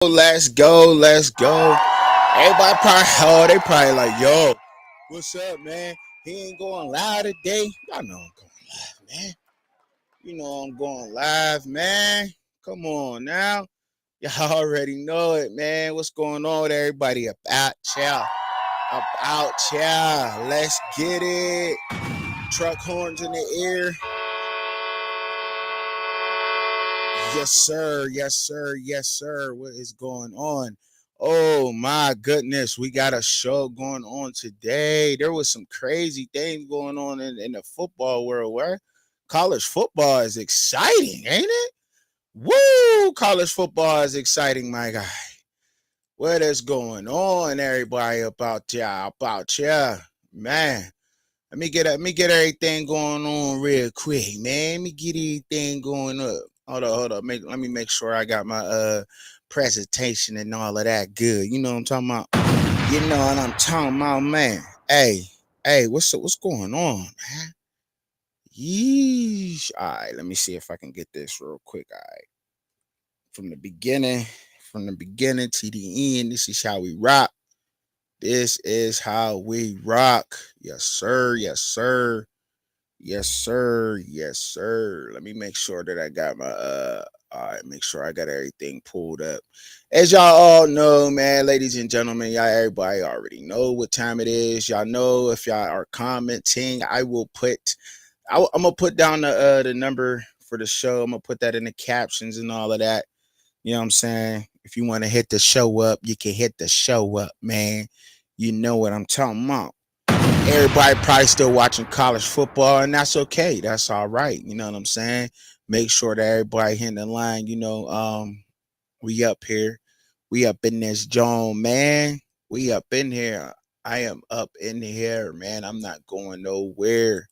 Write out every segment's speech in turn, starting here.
Let's go. Let's go. Everybody they probably like, yo, what's up, man? He ain't going live today. Y'all know I'm going live, man. You know I'm going live, man. Come on now. Y'all already know it, man. What's going on with everybody? About y'all. About y'all. Let's get it. Truck horns in the air. Yes, sir. Yes, sir. Yes, sir. What is going on? Oh my goodness, we got a show going on today. There was some crazy things going on in the football world where college football is exciting, ain't it? Woo! College football is exciting, my guy. What is going on, everybody? About ya, man. Let me get everything going on real quick, man. Let me get everything going up. Hold up. Let me make sure I got my presentation and all of that good. You know what I'm talking about? You know what I'm talking about, man. Hey, what's going on, man? Yeesh. Alright, let me see if I can get this real quick. Alright. From the beginning, to the end, this is how we rock. This is how we rock. Yes, sir. Yes, sir. Yes, sir. Yes, sir. Let me make sure that I got my all right, make sure I got everything pulled up. As y'all all know, man, ladies and gentlemen, y'all everybody already know what time it is. Y'all know if y'all are commenting, I'm gonna put down the number for the show. I'm gonna put that in the captions and all of that. You know what I'm saying? If you want to hit the show up, you can hit the show up, man. You know what I'm talking about. Everybody probably still watching college football, and that's okay. That's all right. You know what I'm saying? Make sure that everybody hitting the line. We up here. We up in this zone, man. We up in here. I am up in here, man. I'm not going nowhere.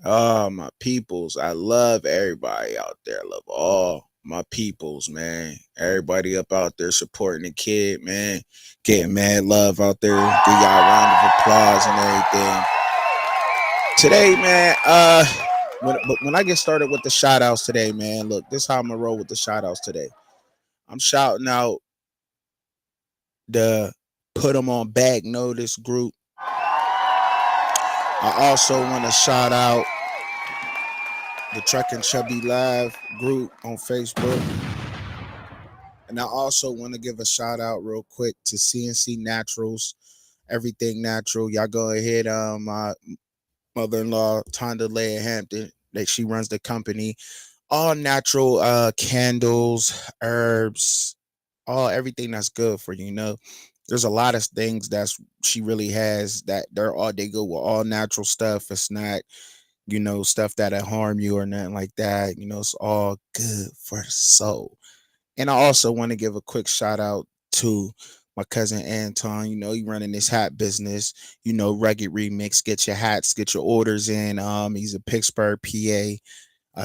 Oh, my peoples. I love everybody out there. I love all my peoples, man. Everybody up out there supporting the kid, man. Getting mad love out there. Give y'all a round of applause and everything. Today, man, when I get started with the shout outs today, man, look, this is how I'm gonna roll with the shout outs today. I'm shouting out the Put Them on Bag Notice group. I also want to shout out the Truckin Chubbzy Live group on Facebook. And I also want to give a shout out real quick to CNC Naturals, Everything Natural. Y'all go ahead. My mother-in-law, Tonda Leah Hampton, that she runs the company. All natural candles, herbs, all everything that's good for you. You know, there's a lot of things that she really has that they go with all natural stuff. It's not stuff that'll harm you or nothing like that. It's all good for the soul. And I also want to give a quick shout out to my cousin Anton. He running this hat business. Rugged Remix. Get your hats, get your orders in. He's a Pittsburgh, PA.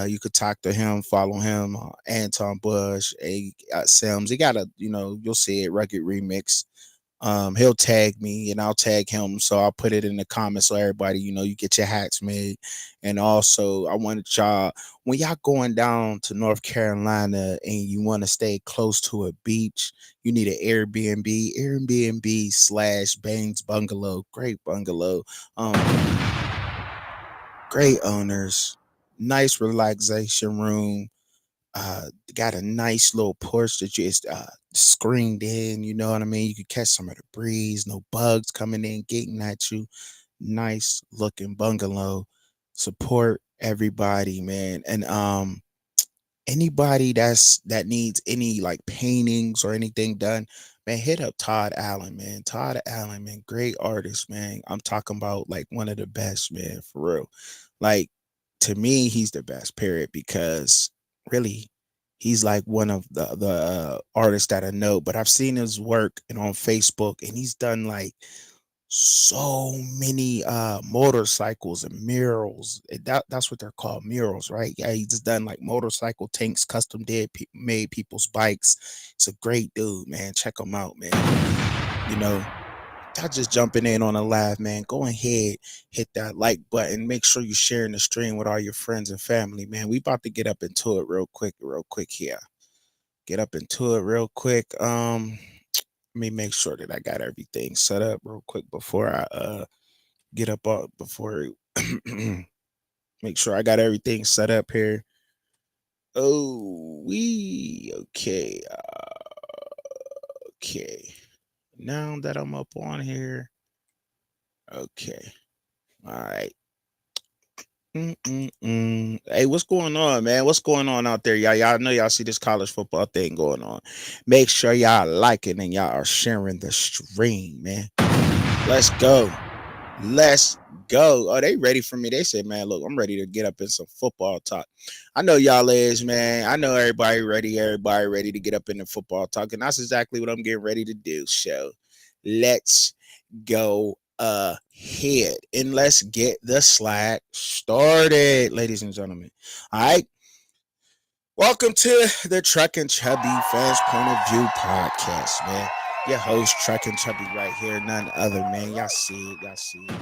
You could talk to him, follow him, Anton Bush, Sims. He got you'll see it, Rugged Remix. He'll tag me and I'll tag him. So I'll put it in the comments so everybody, you get your hats made. And also I wanted y'all, when y'all going down to North Carolina and you want to stay close to a beach, you need an Airbnb/Bangs Bungalow. Great bungalow. Great owners, nice relaxation room. Got a nice little porch that just screened in. You know what I mean? You could catch some of the breeze. No bugs coming in getting at you. Nice looking bungalow. Support everybody, man. And anybody that needs any like paintings or anything done, man, hit up Todd Allen, man. Todd Allen, man, great artist, man. I'm talking about like one of the best, man, for real. Like, to me, he's the best, period, because really he's like one of the artists that I know. But I've seen his work and on Facebook, and he's done like so many motorcycles and murals. That's what they're called, murals, right? Yeah, he's just done like motorcycle tanks, custom made people's bikes. It's a great dude, man. Check him out, man. You know, y'all just jumping in on a live, man. Go ahead, hit that like button. Make sure you're sharing the stream with all your friends and family, man. We about to get up into it real quick here. get up into it real quick. Let me make sure that I got everything set up real quick before I get up before make sure I got everything set up here. Oh, we okay. Okay. Now that I'm up on here, okay. All right. Hey, what's going on, man? What's going on out there, y'all? Y'all know y'all see this college football thing going on. Make sure y'all like it and y'all are sharing the stream, man. Let's go. Let's go. Oh, they ready for me. They said, man, look, I'm ready to get up in some football talk. I know y'all is, man. I know everybody ready to get up in the football talk. And that's exactly what I'm getting ready to do. So let's go ahead and let's get the slack started, ladies and gentlemen. All right. Welcome to the Truckin Chubbzy Fans Point of View podcast, man. Your host, Truckin Chubbzy, right here. None other, man. Y'all see it. Y'all see it.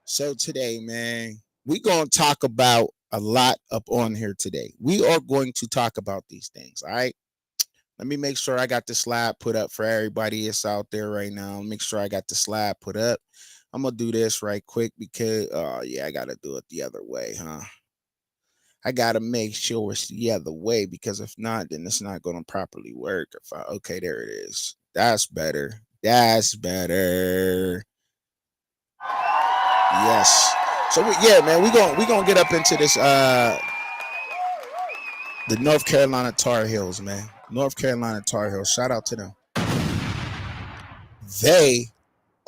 So today, man, we going to talk about a lot up on here today. We are going to talk about these things, all right? Let me make sure I got the slide put up for everybody that's out there right now. Make sure I got the slide put up. I'm going to do this right quick because, yeah, I got to do it the other way, huh? I got to make sure it's the other way because if not, then it's not going to properly work. Okay, there it is. That's better. That's better. Yes. So yeah, man, we gonna get up into this the North Carolina Tar Heels, man. North Carolina Tar Heels. Shout out to them. They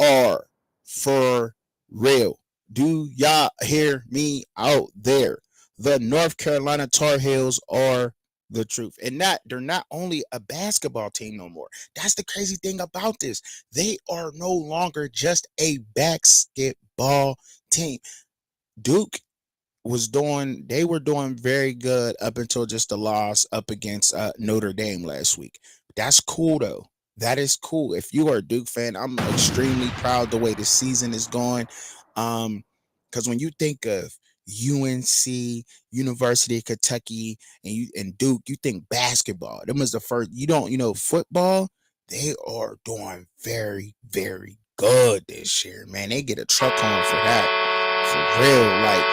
are for real. Do y'all hear me out there? The North Carolina Tar Heels are the truth. And they're not only a basketball team no more. That's the crazy thing about this. They are no longer just a basketball team. Duke they were doing very good up until just the loss up against Notre Dame last week. That's cool though. That is cool. If you are a Duke fan, I'm extremely proud the way the season is going. Because when you think of UNC, University of Kentucky, and Duke, you think basketball. Them was the first. Football. They are doing very, very good this year, man. They get a truck home for that, for real. Like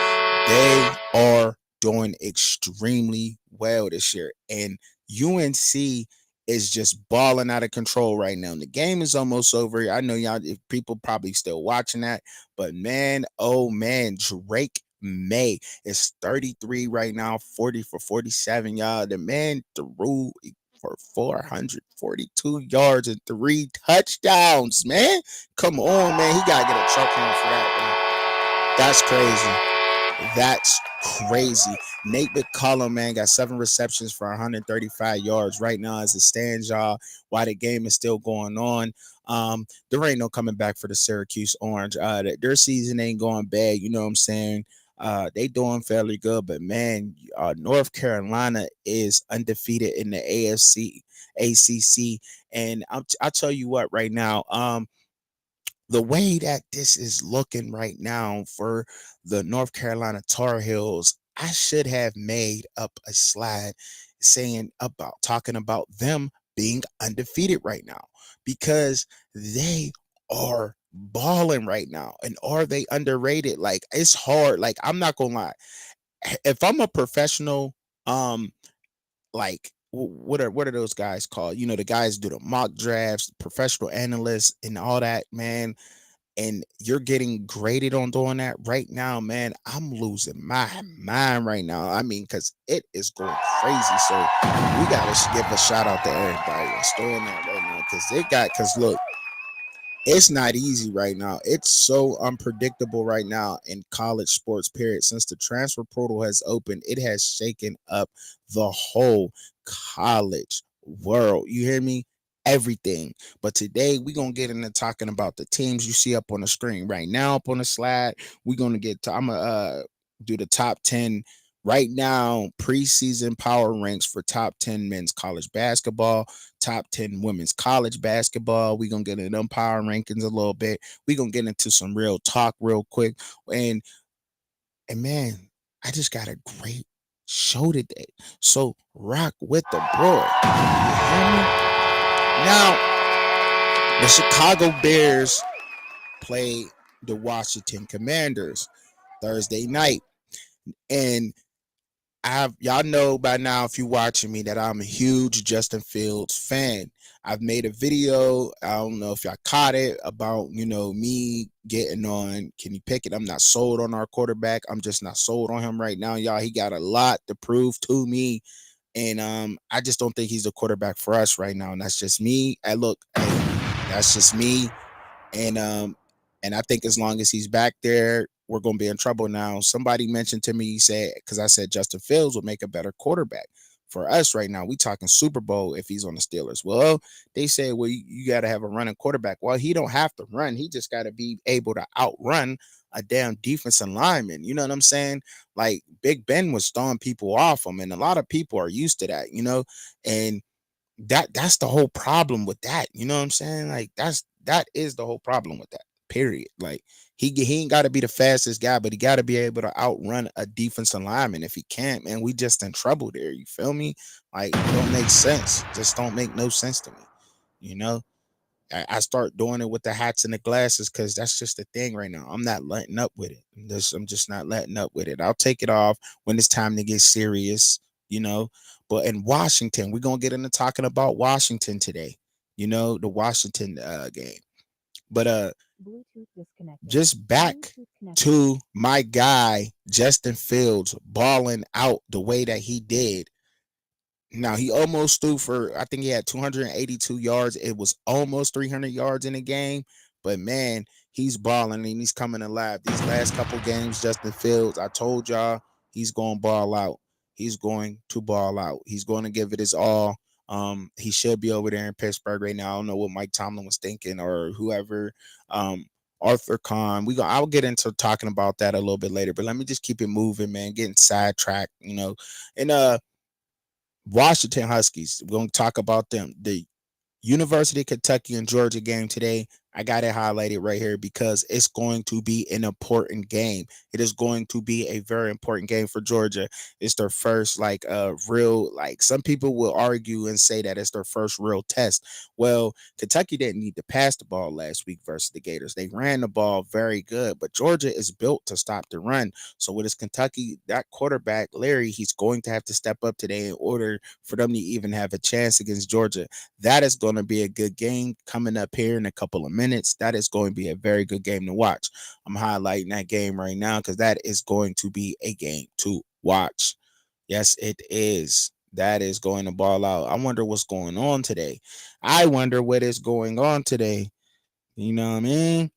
they are doing extremely well this year, and UNC is just balling out of control right now. The game is almost over. I know y'all, if people probably still watching that, but man, oh man, Drake May is 33 right now, 40 for 47, y'all. The man threw for 442 yards and 3 touchdowns, man. Come on, man. He got to get a truck home for that, man. That's crazy. That's crazy. Nate McCullum, man, got 7 receptions for 135 yards right now as it stands, y'all, while the game is still going on. There ain't no coming back for the Syracuse Orange. Their season ain't going bad, you know what I'm saying? They doing fairly good, but man, North Carolina is undefeated in the ACC, and I'll tell you what right now. The way that this is looking right now for the North Carolina Tar Heels, I should have made up a slide talking about them being undefeated right now because they are balling right now. And are they underrated? Like it's hard. Like I'm not gonna lie. If I'm a professional, like what are those guys called? You know, the guys do the mock drafts, professional analysts, and all that, man, and you're getting graded on doing that right now, man, I'm losing my mind right now. I mean, because it is going crazy. So we got to give a shout out to everybody that's doing that right now because look, it's not easy right now. It's so unpredictable right now in college sports, period. Since the transfer portal has opened, it has shaken up the whole college world. You hear me? Everything. But today we're gonna get into talking about the teams you see up on the screen right now, up on the slide. We're gonna I'm gonna do the top 10 right now, preseason power ranks for top 10 men's college basketball, top 10 women's college basketball. We're going to get into them power rankings a little bit. We're going to get into some real talk real quick. And man, I just got a great showed it that. So rock with the boy. You hear me? Now, the Chicago Bears play the Washington Commanders Thursday night. And y'all know by now, if you're watching me, that I'm a huge Justin Fields fan. I've made a video. I don't know if y'all caught it about, me getting on Kenny Pickett. I'm not sold on our quarterback. I'm just not sold on him right now, y'all. He got a lot to prove to me. And I just don't think he's the quarterback for us right now. And that's just me. That's just me. And I think as long as he's back there, we're gonna be in trouble. Now, somebody mentioned to me, he said, because I said Justin Fields would make a better quarterback for us right now. We talking Super Bowl if he's on the Steelers. Well, they said, well, you got to have a running quarterback. Well, he don't have to run. He just got to be able to outrun a damn defensive lineman. You know what I'm saying? Like Big Ben was throwing people off him, and a lot of people are used to that. And that's the whole problem with that. You know what I'm saying? Like that is the whole problem with that. Period. Like he ain't got to be the fastest guy, but he got to be able to outrun a defensive lineman. If he can't, man, we just in trouble there. You feel me? Like it don't make sense. Just don't make no sense to me. You know. I start doing it with the hats and the glasses because that's just the thing right now. I'm not letting up with it. I'm just not letting up with it. I'll take it off when it's time to get serious, you know. But in Washington, we're gonna get into talking about Washington today. The Washington game. But just back to my guy Justin Fields balling out the way that he did. Now he almost threw for, I think he had 282 yards. It was almost 300 yards in the game, but man, he's balling and he's coming alive. These last couple games, Justin Fields, I told y'all he's going to ball out. He's going to ball out. He's going to give it his all. He should be over there in Pittsburgh right now. I don't know what Mike Tomlin was thinking or whoever. Arthur Khan. I'll get into talking about that a little bit later, but let me just keep it moving, man. Getting sidetracked, and Washington Huskies. We're going to talk about them. The University of Kentucky and Georgia game today. I got it highlighted right here because it's going to be an important game. It is going to be a very important game for Georgia. It's their first real, some people will argue and say that it's their first real test. Well, Kentucky didn't need to pass the ball last week versus the Gators. They ran the ball very good, but Georgia is built to stop the run. So with his Kentucky, that quarterback, Larry, he's going to have to step up today in order for them to even have a chance against Georgia. That is going to be a good game coming up here in a couple of minutes. That is going to be a very good game to watch. I'm highlighting that game right now because that is going to be a game to watch. Yes, it is. That is going to ball out. I wonder what's going on today. I wonder what is going on today. You know what I mean?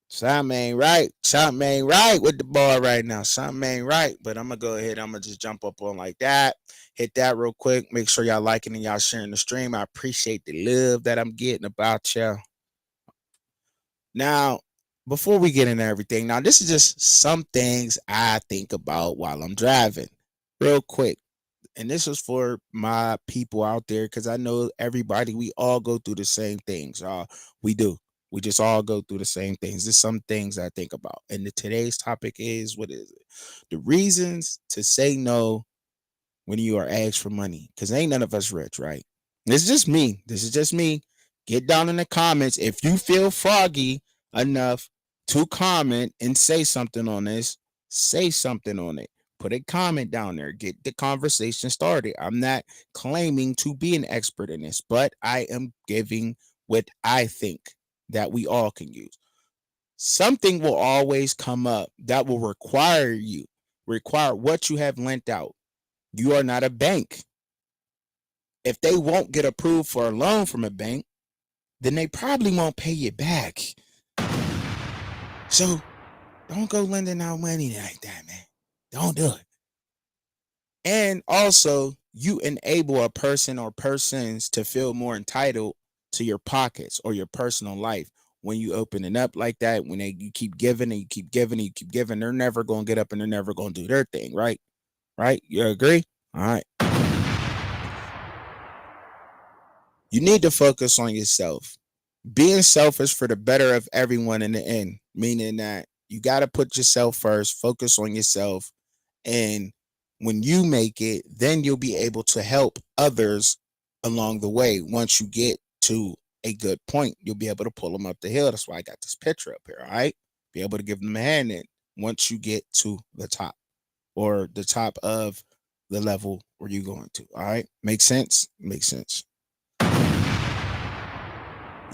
Something ain't right. Something ain't right with the ball right now. Something ain't right. But I'm going to go ahead. I'm going to just jump up on like that. Hit that real quick. Make sure y'all liking and y'all sharing the stream. I appreciate the love that I'm getting about y'all. Now, before we get into everything, now this is just some things I think about while I'm driving. Real quick. And this is for my people out there because I know everybody, we all go through the same things. We do. We just all go through the same things. There's some things I think about. And today's topic is, what is it? The reasons to say no when you are asked for money. Because ain't none of us rich, right? This is just me. This is just me. Get down in the comments if you feel froggy enough to comment and say something on this. Say something on it. Put a comment down there. Get the conversation started. I'm not claiming to be an expert in this, but I am giving what I think that we all can use. Something will always come up that will require what you have lent out. You are not a bank. If they won't get approved for a loan from a bank, then they probably won't pay you back. So don't go lending out money like that, man. Don't do it. And also, you enable a person or persons to feel more entitled to your pockets or your personal life when you open it up like that. When you keep giving and you keep giving and you keep giving, they're never going to get up and they're never going to do their thing, right? Right? You agree? All right. You need to focus on yourself. Being selfish for the better of everyone in the end, meaning that you got to put yourself first, focus on yourself, and When you make it, then you'll be able to help others along the way. Once you get to a good point, you'll be able to pull them up the hill. That's why I got this picture up here. All right. Be able to give them a hand in once you get to the top or the top of the level where you're going to. All right. Make sense? Makes sense.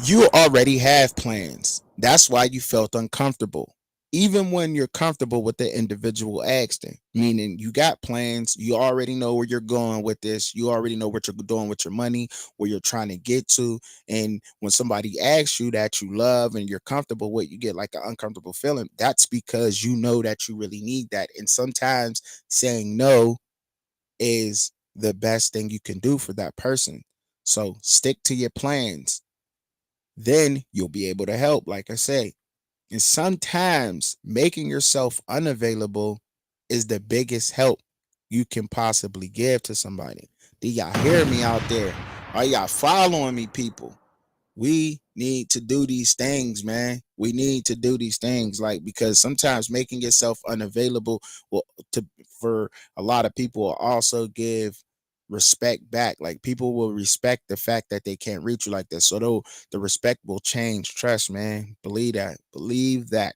You already have plans. That's why you felt uncomfortable. Even when you're comfortable with the individual acting, meaning you got plans, you already know where you're going with this, you already know what you're doing with your money, where you're trying to get to. And when somebody asks you that you love and you're comfortable with, you get like an uncomfortable feeling. That's because you know that you really need that. And sometimes saying no is the best thing you can do for that person. So stick to your plans, then you'll be able to help, like I say. And sometimes making yourself unavailable is the biggest help you can possibly give to somebody. Do y'all hear me out there? Are y'all following me, people? We need to do these things, man. We need to do these things, like, because sometimes making yourself unavailable will, to for a lot of people, will also give respect back. Like, people will respect the fact that they can't reach you like this. So though the respect will change. Trust, man. Believe that. Believe that.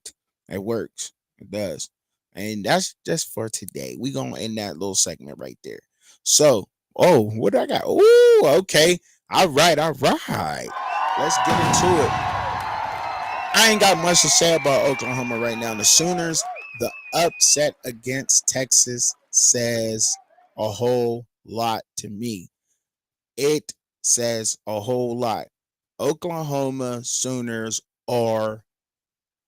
It works. It does. And that's just for today. We gonna end that little segment right there. So, oh, what I got? Oh, okay. All right, all right. Let's get into it. I ain't got much to say about Oklahoma right now. The Sooners, the upset against Texas says a whole lot to me. It says a whole lot. Oklahoma Sooners are,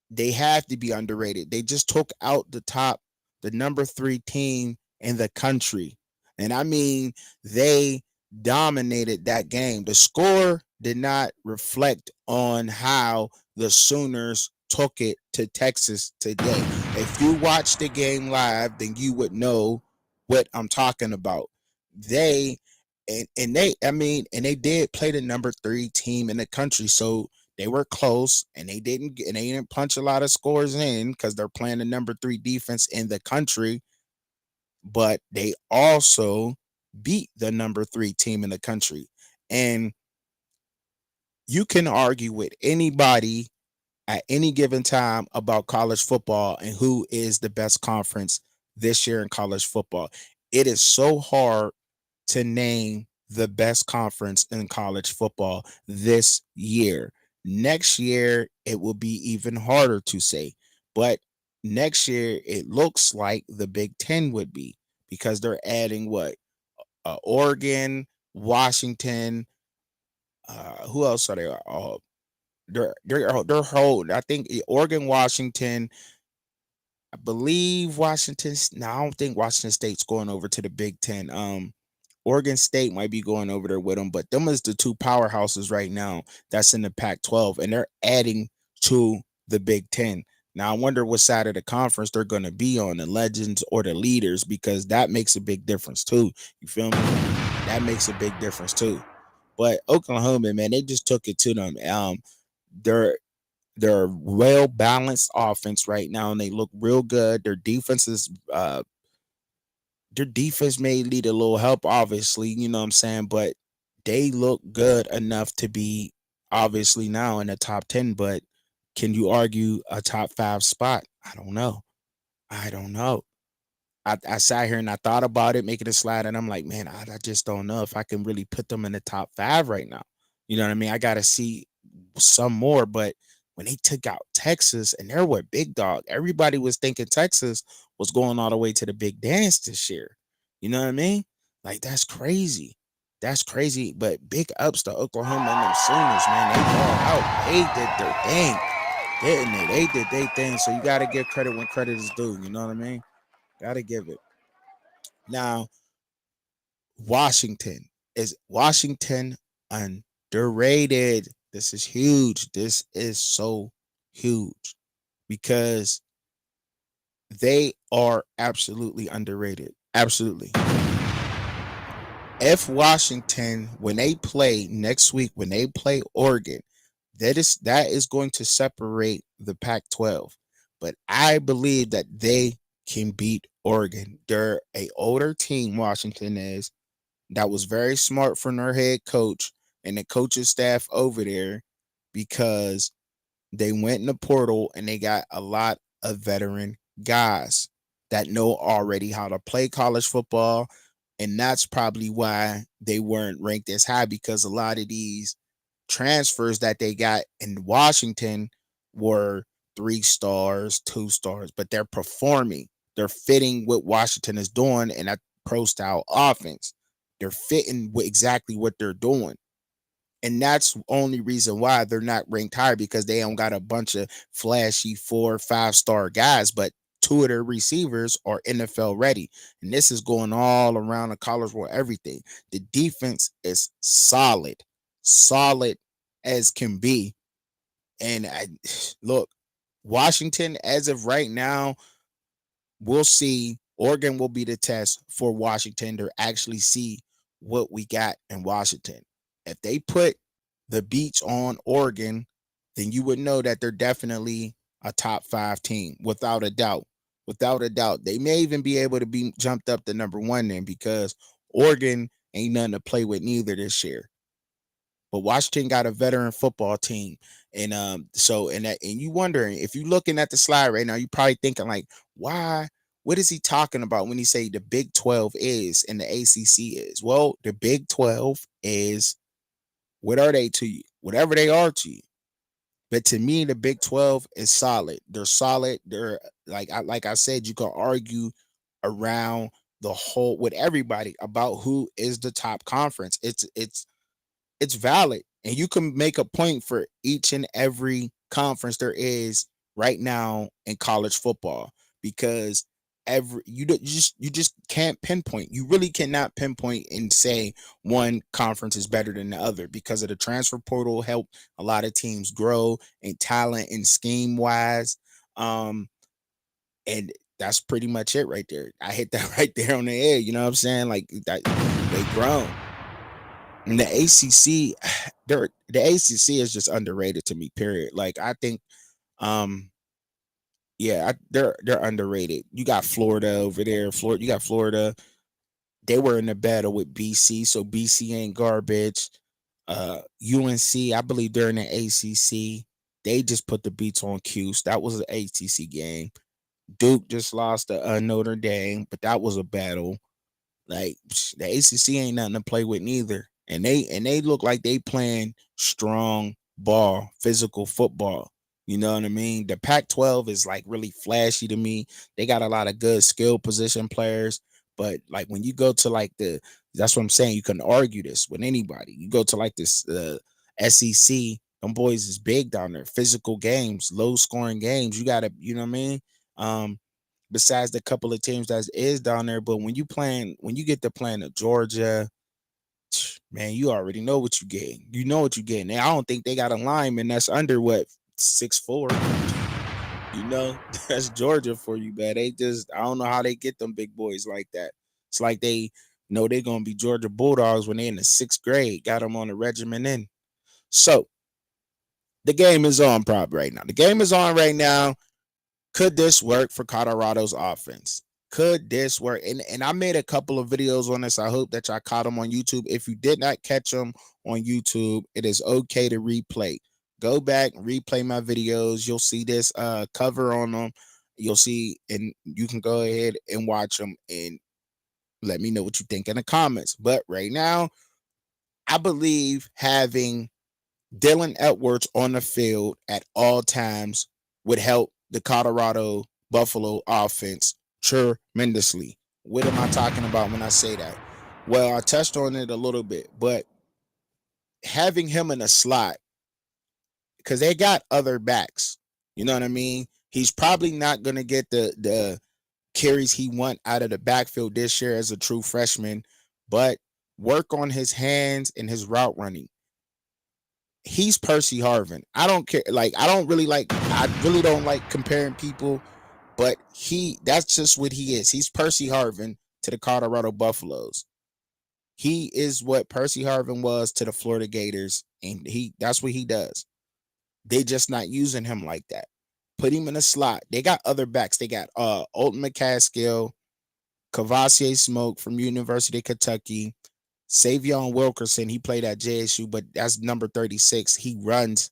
they have to be underrated. They just took out the number 3 team in the country. And I mean, they dominated that game. The score did not reflect on how the Sooners took it to Texas today. If you watch the game live, then you would know what I'm talking about. They and they, I mean, and they did play the number 3 team in the country. So they were close, and they didn't punch a lot of scores in because they're playing the number 3 defense in the country, but they also beat the number 3 team in the country. And you can argue with anybody at any given time about college football and who is the best conference this year in college football. It is so hard to name the best conference in college football this year. Next year, it will be even harder to say. But next year, it looks like the Big Ten would be, because they're adding what? Oregon, Washington. Who else are they? They're whole. I think Oregon, Washington. I believe Washington. No, I don't think Washington State's going over to the Big Ten. Oregon State might be going over there with them, but them is the 2 powerhouses right now that's in the Pac-12, and they're adding to the Big Ten. Now, I wonder what side of the conference they're going to be on, the Legends or the Leaders, because that makes a big difference too. You feel me? That makes a big difference too. But Oklahoma, man, they just took it to them. They're they're well balanced offense right now, and they look real good. Their defense may need a little help, obviously, you know what I'm saying, but they look good enough to be obviously now in the top 10. But can you argue a top 5 spot? I don't know. I don't know. I sat here and I thought about it, making a slide, and I'm like, man, I just don't know if I can really put them in the top 5 right now. You know what I mean? I got to see some more. But when they took out Texas, and they're what, big dog, everybody was thinking Texas was going all the way to the big dance this year. You know what I mean? Like, that's crazy. That's crazy. But big ups to Oklahoma and them Sooners, man. They balled out. They did their thing, didn't they? They did their thing. So you got to give credit when credit is due. You know what I mean? Got to give it. Now, Washington underrated? This is huge. This is so huge because they are absolutely underrated. Absolutely. If Washington, when they play next week, when they play Oregon, that is going to separate the Pac-12. But I believe that they can beat Oregon. They're a older team, Washington is, that was very smart from their head coach and the coaching staff over there because they went in the portal and they got a lot of veteran guys that know already how to play college football. And that's probably why they weren't ranked as high because a lot of these transfers that they got in Washington were 3 stars, 2 stars, but they're performing. They're fitting what Washington is doing in that pro style offense. They're fitting with exactly what they're doing. And that's the only reason why they're not ranked higher because they don't got a bunch of flashy 4 or 5 star guys, but two of their receivers are NFL ready. And this is going all around the college world, everything. The defense is solid, solid as can be. And look, Washington, as of right now, we'll see. Oregon will be the test for Washington to actually see what we got in Washington. If they put the beats on Oregon, then you would know that they're definitely a top 5 team without a doubt. Without a doubt. They may even be able to be jumped up to number 1 then because Oregon ain't nothing to play with neither this year. But Washington got a veteran football team. And so and you wondering if you looking at the slide right now, you probably thinking like, why? What is he talking about when he say the Big 12 is and the ACC is? Well, the Big 12 is what are they to you? Whatever they are to you. But to me, the Big 12 is solid. They're solid. They're like I said, you can argue around the whole with everybody about who is the top conference. It's valid and you can make a point for each and every conference there is right now in college football because every you just can't pinpoint. You really cannot pinpoint and say one conference is better than the other because of the transfer portal help a lot of teams grow in talent and scheme wise. And that's pretty much it right there. I hit that right there on the head, you know what I'm saying? Like that they grown. And the ACC, the ACC is just underrated to me. Period. Like I think, um, yeah, they're underrated. You got Florida over there. Florida, you got Florida. They were in the battle with BC, so BC ain't garbage. UNC, I believe they're in the ACC. They just put the beats on Cuse. That was an ACC game. Duke just lost to Notre Dame, but that was a battle. Like the ACC ain't nothing to play with neither, and they look like they playing strong ball, physical football. You know what I mean? The Pac-12 is like really flashy to me. They got a lot of good skill position players, but like when you go to like that's what I'm saying. You can argue this with anybody. You go to like this SEC, them boys is big down there. Physical games, low scoring games. You gotta, you know what I mean? Um, besides the couple of teams that is down there. But when you get to playing at Georgia, man, you already know what you get. You know what you get. And I don't think they got a lineman that's under what 6'4". You know, that's Georgia for you, man. They just I don't know how they get them big boys like that. It's like they know they're gonna be Georgia Bulldogs when they're in the 6th grade. Got them on the regimen in. So the game is on prop right now. The game is on right now. Could this work for Colorado's offense? Could this work? And I made a couple of videos on this. I hope that y'all caught them on YouTube. If you did not catch them on YouTube, it is okay to replay. Go back and replay my videos. You'll see this cover on them. You'll see, and you can go ahead and watch them and let me know what you think in the comments. But right now, I believe having Dylan Edwards on the field at all times would help the Colorado Buffalo offense tremendously. What am I talking about when I say that? Well, I touched on it a little bit, but having him in a slot, because they got other backs, you know what I mean? He's probably not going to get the carries he want out of the backfield this year as a true freshman, but work on his hands and his route running. He's Percy Harvin. I don't care. Like, I really don't like comparing people, but that's just what he is. He's Percy Harvin to the Colorado Buffaloes. He is what Percy Harvin was to the Florida Gators, and that's what he does. They just not using him like that. Put him in a slot. They got other backs. They got Alton McCaskill. Cavassier Smoke from University of Kentucky, Savion Wilkerson, he played at JSU, but that's number 36. He runs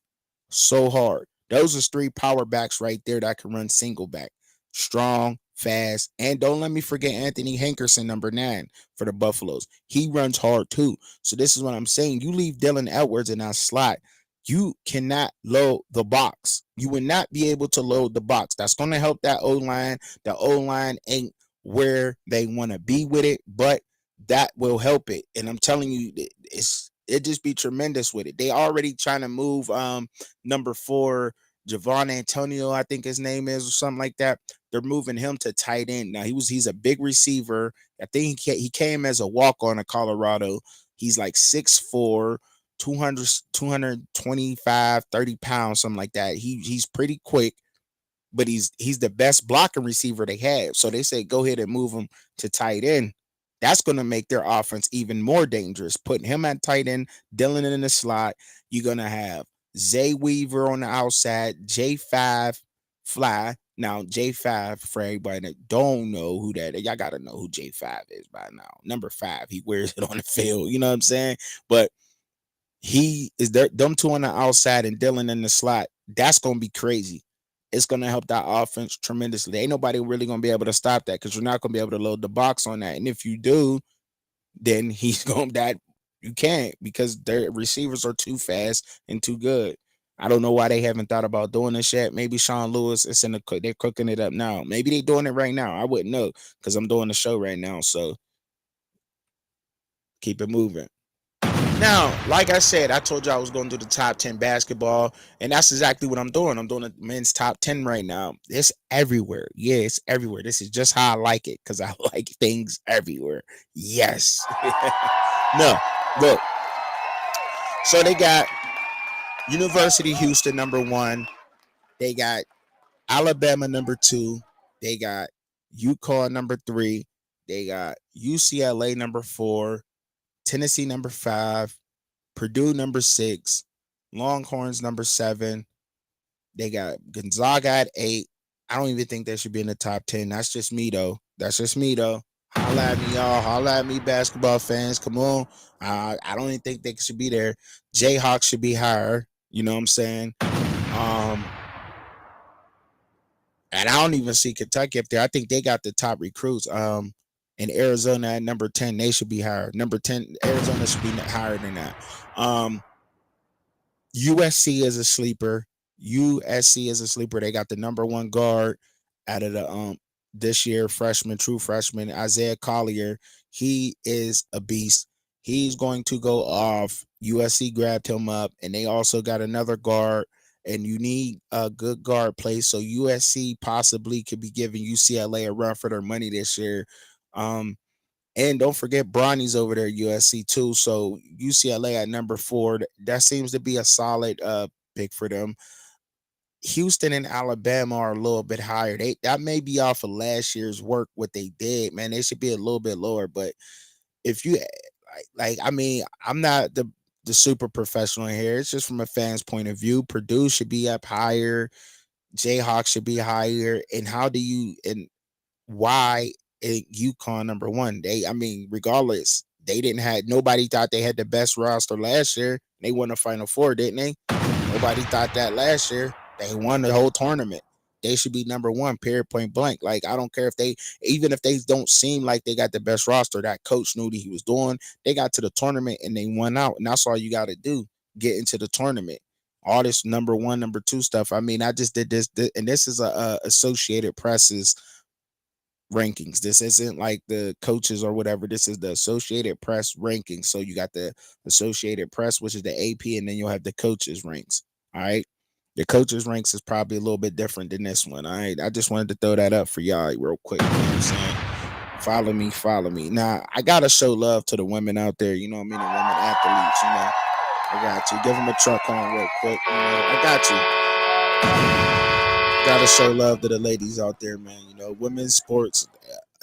so hard. Those are three power backs right there that can run single back. Strong, fast, and don't let me forget Anthony Hankerson, number 9 for the Buffaloes. He runs hard too. So this is what I'm saying. You leave Dylan Edwards in that slot, you cannot load the box. You would not be able to load the box. That's going to help that O line. The O line ain't where they want to be with it, but that will help it. And I'm telling you, it just be tremendous with it. They already trying to move number 4 Javon Antonio, I think his name is, or something like that. They're moving him to tight end. Now he's a big receiver. I think he came as a walk on to Colorado. He's like 6'4", 200, 225, 30 pounds, something like that. He's pretty quick, but he's the best blocking receiver they have. So they say go ahead and move him to tight end. That's going to make their offense even more dangerous. Putting him at tight end, Dylan in the slot. You're going to have Zay Weaver on the outside, J5 Fly. Now, J5, for everybody that don't know who that is, y'all got to know who J5 is by now. Number 5, he wears it on the field. You know what I'm saying? But he is there, them two on the outside and Dylan in the slot. That's going to be crazy. It's going to help that offense tremendously. Ain't nobody really going to be able to stop that because you're not going to be able to load the box on that. And if you do, then he's going that you can't because their receivers are too fast and too good. I don't know why they haven't thought about doing this yet. Maybe Sean Lewis is in the cook. They're cooking it up now. Maybe they're doing it right now. I wouldn't know because I'm doing the show right now. So keep it moving. Now, like I said, I told you I was going to do the top 10 basketball, and that's exactly what I'm doing. I'm doing the men's top 10 right now. It's everywhere. Yeah, it's everywhere. This is just how I like it because I like things everywhere. Yes. No, look. So they got University of Houston number 1. They got Alabama number 2. They got UConn number 3. They got UCLA number 4. Tennessee number 5. Purdue number 6, Longhorns number 7. They got Gonzaga at 8. I don't even think they should be in the top 10. That's just me though. Holla at me, y'all. Holla at me, basketball fans. Come on. I don't even think they should be there. Jayhawks should be higher. You know what I'm saying? And I don't even see Kentucky up there. I think they got the top recruits. In Arizona at number 10, they should be higher. Number 10, Arizona should be higher than that. USC is a sleeper. USC is a sleeper. They got the number 1 guard out of the this year, true freshman, Isaiah Collier. He is a beast. He's going to go off. USC grabbed him up, and they also got another guard, and you need a good guard play. So USC possibly could be giving UCLA a run for their money this year. And don't forget Bronny's over there at USC too. So UCLA at number 4. That seems to be a solid pick for them. Houston and Alabama are a little bit higher. That may be off of last year's work, what they did, man. They should be a little bit lower. But if you I mean, I'm not the super professional here. It's just from a fan's point of view. Purdue should be up higher. Jayhawks should be higher. And why UConn number 1? Regardless, they didn't have nobody thought they had the best roster last year. They won the Final Four, didn't they? Nobody thought that last year. They won the whole tournament. They should be number 1, period, point blank. Like, I don't care even if they don't seem like they got the best roster, that coach knew what he was doing. They got to the tournament and they won out. And that's all you got to do, get into the tournament. All this number 1, number 2 stuff. I just did this and this is a Associated Press's rankings. This isn't like the coaches or whatever. This is the Associated Press rankings. So you got the Associated Press, which is the AP, and then you'll have the coaches ranks. All right. The coaches ranks is probably a little bit different than this one. All right. I just wanted to throw that up for y'all real quick. You know what I'm saying? Follow me. Now, I gotta show love to the women out there, you know what I mean? The women athletes, you know. I got you. Give them a truck on real quick. You know, I got you. Gotta show love to the ladies out there, man. You know, women's sports,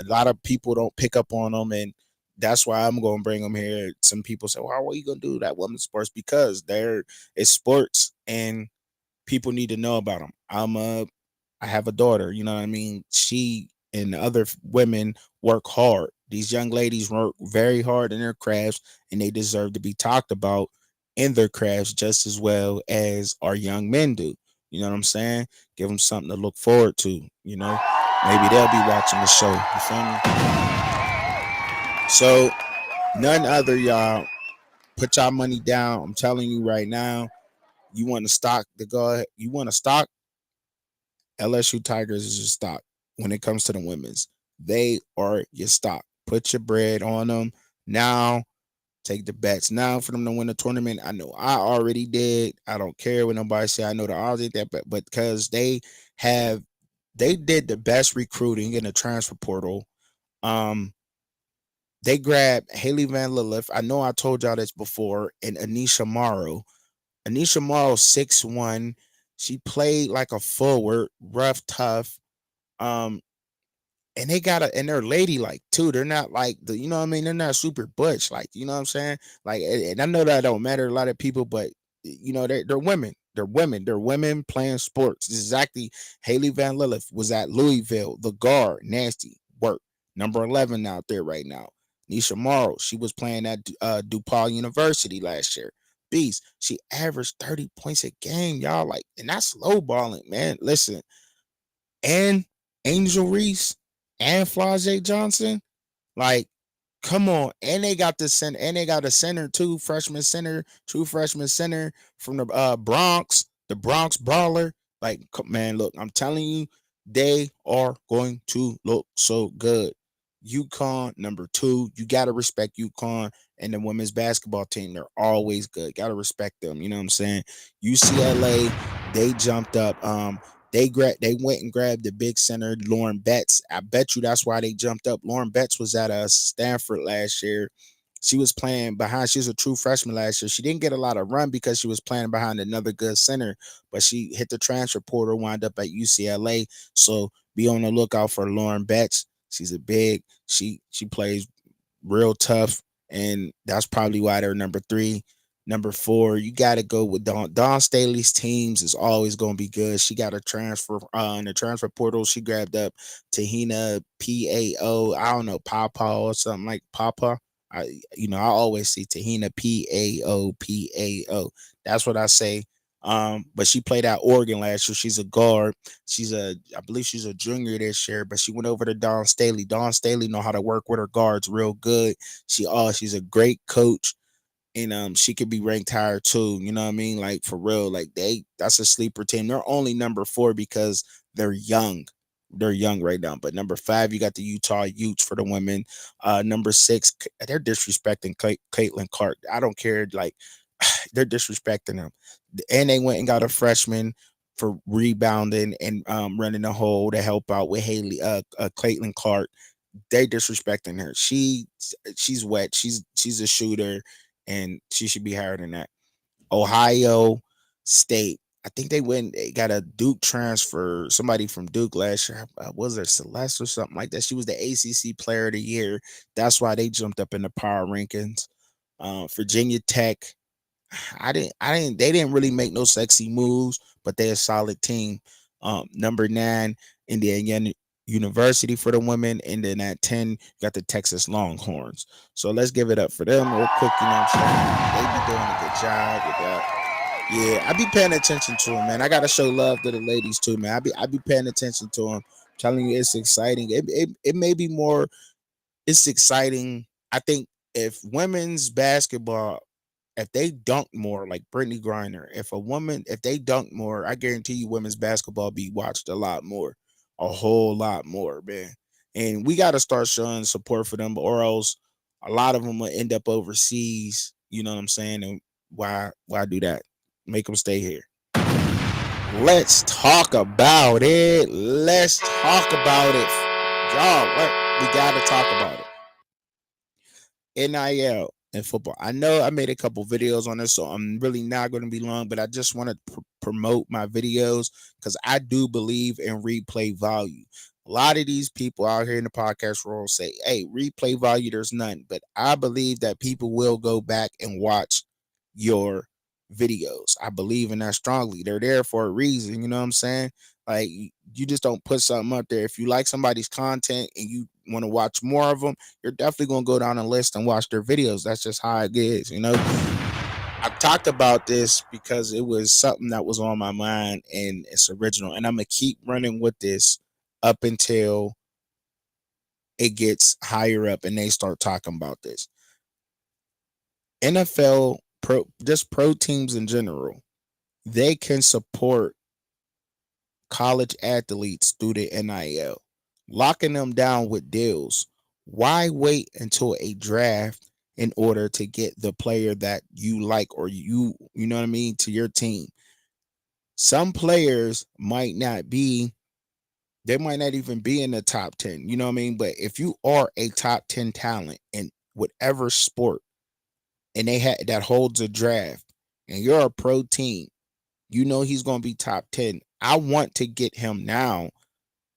a lot of people don't pick up on them, and that's why I'm gonna bring them here. Some people say, "Well, what are you gonna do that women's sports?" Because it's sports, and people need to know about them. I have a daughter. You know what I mean? She and the other women work hard. These young ladies work very hard in their crafts, and they deserve to be talked about in their crafts just as well as our young men do. You know what I'm saying? Give them something to look forward to. Maybe they'll be watching the show. You feel me? So none other, y'all. Put y'all money down. I'm telling you right now. You want to stock the go. You want to stock LSU Tigers is your stock when it comes to the women's. They are your stock. Put your bread on them now. Take the bets now for them to win the tournament. I know I already did. I don't care what nobody say. I know the odds ain't that, but because they did the best recruiting in the transfer portal. Um, they grabbed Haley Van Lilith. I know I told y'all this before, and Anisha Morrow. Anisha Morrow 6'1". She played like a forward, rough, tough. Um, and they're ladylike too. They're not like you know what I mean? They're not super butch, like, you know what I'm saying? Like, and I know that don't matter to a lot of people, but they're women. They're women. They're women playing sports. Exactly. Haley Van Lilith was at Louisville, the guard, nasty work. Number 11 out there right now. Nisha Morrow, she was playing at DePaul University last year. Beast, she averaged 30 points a game, y'all. Like, and that's low balling, man. Listen, and Angel Reese and Flau'jae Johnson, like, come on. And they got the center, and they got a center too, true freshman center from the Bronx, the Bronx Brawler. Like, man, look, I'm telling you, they are going to look so good. UConn, number 2. You gotta respect UConn and the women's basketball team. They're always good. Gotta respect them. You know what I'm saying? UCLA, they jumped up. They went and grabbed the big center, Lauren Betts. I bet you that's why they jumped up. Lauren Betts was at Stanford last year. She was playing behind. She was a true freshman last year. She didn't get a lot of run because she was playing behind another good center, but she hit the transfer portal, wound up at UCLA. So be on the lookout for Lauren Betts. She's a big. She plays real tough, and that's probably why they're number 3. Number 4, you got to go with Dawn Staley's teams is always going to be good. She got a transfer in the transfer portal. She grabbed up Tahina Pao. I don't know, Papa or something like Papa. I always see Tahina Pao. That's what I say. But she played at Oregon last year. She's a guard. I believe she's a junior this year, but she went over to Dawn Staley. Dawn Staley know how to work with her guards real good. She's a great coach, and she could be ranked higher too. You know what I mean? Like, for real, like, that's a sleeper team. They're only number 4 because they're young. They're young right now. But number 5, you got the Utah Utes for the women. Number 6, they're disrespecting Caitlin Clark. I don't care. Like, they're disrespecting them. And they went and got a freshman for rebounding and running the hole to help out with Caitlin Clark. They disrespecting her. She's wet. She's a shooter, and she should be higher than that. Ohio State. I think they got a Duke transfer, somebody from Duke last year. Was it Celeste or something like that? She was the ACC Player of the Year. That's why they jumped up in the power rankings. Virginia Tech. They didn't really make no sexy moves, but they're a solid team. Number 9, Indiana University for the women, and then at 10, you got the Texas Longhorns. So let's give it up for them real quick. You know what I'm saying? They be doing a good job with that. Yeah, I be paying attention to them, man. I gotta show love to the ladies too, man. I be paying attention to them. Telling you, it's exciting. It may be more. It's exciting. I think if women's basketball, if they dunk more like Brittany Griner, if they dunk more, I guarantee you women's basketball be watched a lot more, a whole lot more, man. And we got to start showing support for them, or else a lot of them will end up overseas. You know what I'm saying? And why do that? Make them stay here. Let's talk about it. Let's talk about it, y'all. We got to talk about it. NIL and football. I know I made a couple videos on this, so I'm really not going to be long, but I just want to promote my videos because I do believe in replay value. A lot of these people out here in the podcast world say, hey, replay value, there's none. But I believe that people will go back and watch your videos. I believe in that strongly. They're there for a reason. You know what I'm saying? Like you just don't put something up there. If you like somebody's content and you want to watch more of them, you're definitely gonna go down a list and watch their videos. That's just how it is, you know. I talked about this because it was something that was on my mind and it's original, and I'm gonna keep running with this up until it gets higher up and they start talking about this. NFL just pro teams in general, they can support college athletes through the NIL, locking them down with deals. Why wait until a draft in order to get the player that you like or you know what I mean, to your team? Some players might not be, they might not even be in the top 10, you know what I mean? But if you are a top 10 talent in whatever sport and they had that holds a draft and you're a pro team, you know he's going to be top 10. I want to get him now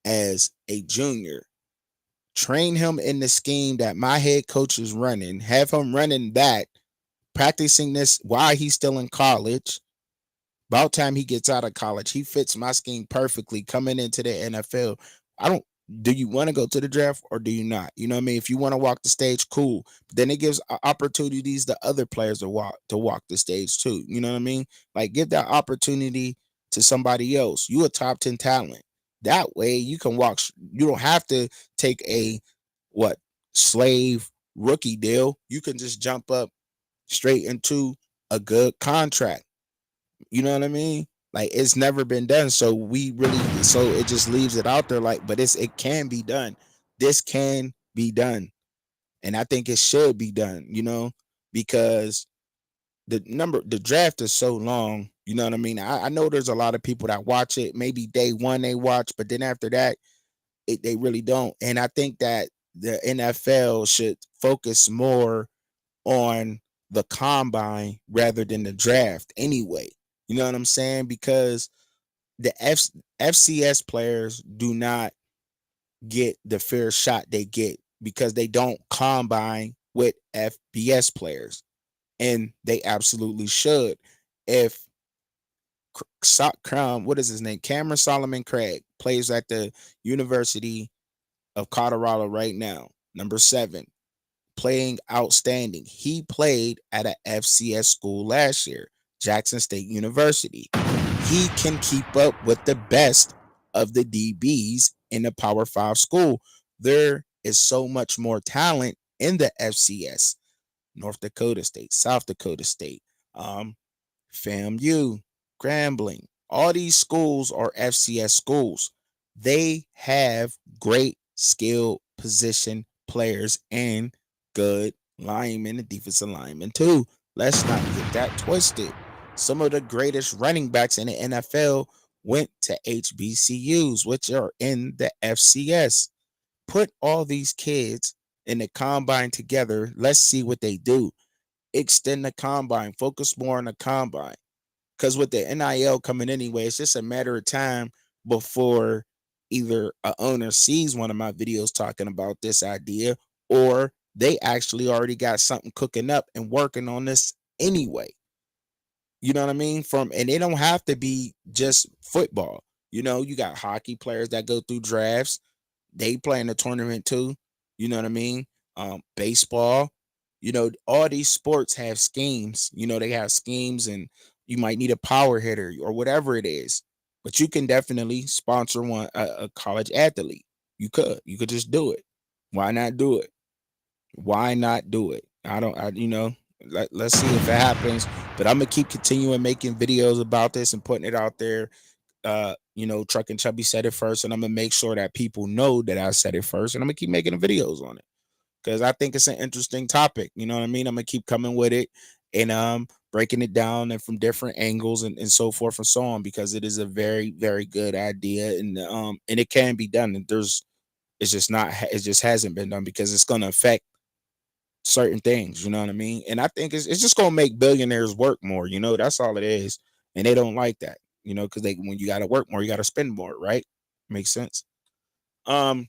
as a junior, train him in the scheme that my head coach is running, have him running that, practicing this while he's still in college. About time he gets out of college, he fits my scheme perfectly coming into the NFL. I don't. Do you want to go to the draft or do you not? You know what I mean? If you want to walk the stage, cool. But then it gives opportunities to other players to walk the stage too. You know what I mean? Like give that opportunity to somebody else. You a top 10 talent. That way you can walk. You don't have to take a what slave rookie deal. You can just jump up straight into a good contract. You know what I mean? Like it's never been done. So we really, so it just leaves it out there like, but it can be done. This can be done. And I think it should be done, you know, because the draft is so long. You know what I mean? I know there's a lot of people that watch it. Maybe day one they watch, but then after that, they really don't. And I think that the NFL should focus more on the combine rather than the draft anyway. You know what I'm saying? Because the FCS players do not get the fair shot they get because they don't combine with FBS players. And they absolutely should. If what is his name? Cameron Solomon Craig plays at the University of Colorado right now, number 7, playing outstanding. He played at a FCS school last year, Jackson State University. He can keep up with the best of the DBs in the Power 5 school. There is so much more talent in the FCS. North Dakota State, South Dakota State, FAMU, Grambling. All these schools are FCS schools. They have great skill position players and good linemen and defensive linemen too. Let's not get that twisted. Some of the greatest running backs in the NFL went to HBCUs, which are in the FCS. Put all these kids in the combine together. Let's see what they do. Extend the combine, focus more on the combine. Because with the NIL coming anyway, it's just a matter of time before either a owner sees one of my videos talking about this idea or they actually already got something cooking up and working on this anyway. You know what I mean? And they don't have to be just football. You know, you got hockey players that go through drafts. They play in the tournament too. You know what I mean? Baseball. You know, all these sports have schemes. You know, they have schemes, and you might need a power hitter or whatever it is. But you can definitely sponsor a college athlete. You could just do it. Why not do it? Why not do it? Let's see if it happens. But I'm gonna keep continuing making videos about this and putting it out there. Truckin Chubbzy said it first, and I'm gonna make sure that people know that I said it first, and I'm gonna keep making the videos on it because I think it's an interesting topic. You know what I mean? I'm gonna keep coming with it and breaking it down and from different angles and so forth and so on because it is a very, very good idea and it can be done. And it's just not, it just hasn't been done because it's gonna affect certain things, you know what I mean? And I think it's just gonna make billionaires work more, that's all it is. And they don't like that, because when you gotta work more, you gotta spend more, right? Makes sense. Um,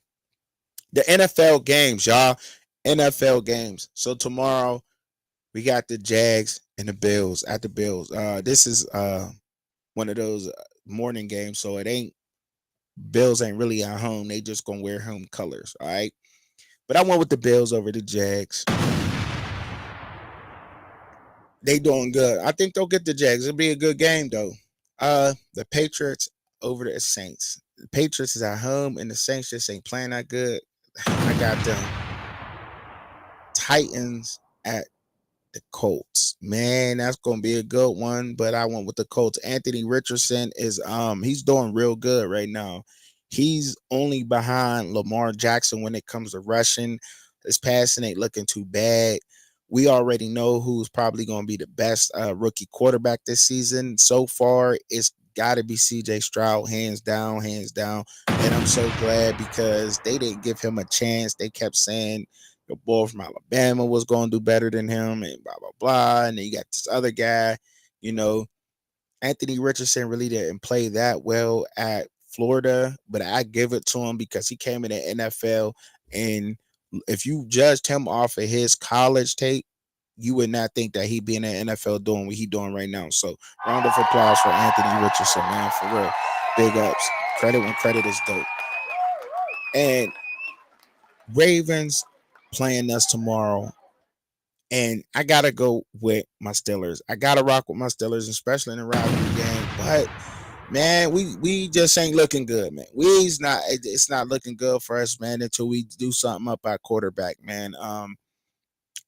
the NFL games, y'all. NFL games. So tomorrow we got the Jags and the Bills at the Bills. This is one of those morning games, so it ain't Bills ain't really at home. They just gonna wear home colors. All right. But I went with the Bills over the Jags. They doing good. I think they'll get the Jags. It'll be a good game though. The Patriots over the Saints. The Patriots is at home and the Saints just ain't playing that good. I got them Titans at the Colts. Man, that's gonna be a good one. But I went with the Colts. Anthony Richardson is he's doing real good right now. He's only behind Lamar Jackson when it comes to rushing. His passing ain't looking too bad. We already know who's probably going to be the best rookie quarterback this season. So far, it's got to be CJ Stroud, hands down, hands down. And I'm so glad because they didn't give him a chance. They kept saying the boy from Alabama was going to do better than him and blah, blah, blah. And then you got this other guy, you know, Anthony Richardson really didn't play that well at Florida, but I give it to him because he came in the NFL. And if you judged him off of his college tape, you would not think that he'd be in the NFL doing what he's doing right now. So, round of applause for Anthony Richardson, man, for real. Big ups. Credit when credit is dope. And Ravens playing us tomorrow. And I gotta go with my Steelers. I gotta rock with my Steelers, especially in the rivalry game. But man, we just ain't looking good, man. It's not looking good for us, man, until we do something up at quarterback, man.